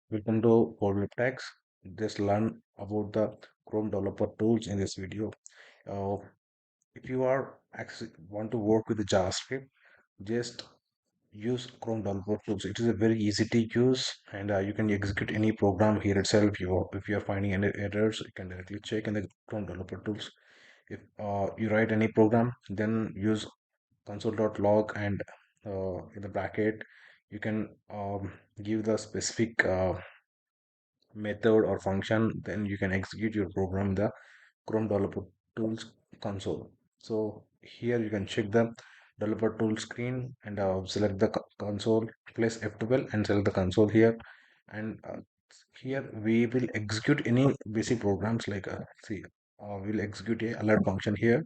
Welcome to Code Text. Just learn about the Chrome developer tools in this video. Uh, if you are actually want to work with the JavaScript, just use Chrome developer tools. It is a very easy to use, and you can execute any program here itself. If you are finding any errors, you can directly check in the Chrome developer tools. If you write any program, then use console.log and in the bracket you can give the specific method or function, then you can execute your program in the Chrome developer tools console. So here you can check the developer tool screen and select the console, place F12 and select the console here. And here we will execute any basic programs like we'll execute a alert function here.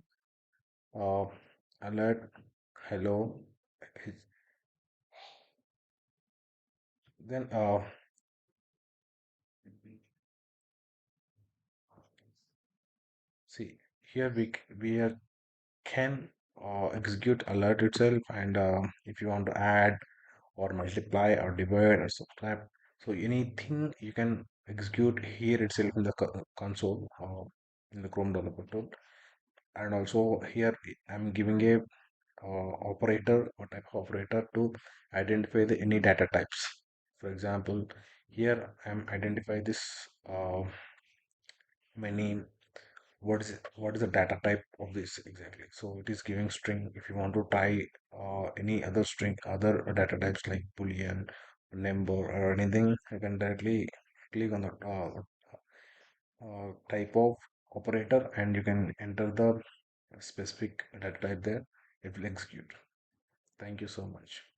uh, Alert hello. Then see here we can execute alert itself, and if you want to add or multiply or divide or subtract, so anything you can execute here itself in the console in the Chrome developer tool. And also here I'm giving a operator or type of operator to identify the any data types. For example, here I'm identify this my name. What is the data type of this exactly? So it is giving string. If you want to try any other string, other data types like boolean, number, or anything, you can directly click on the type of operator and you can enter the specific data type there. It will execute. Thank you so much.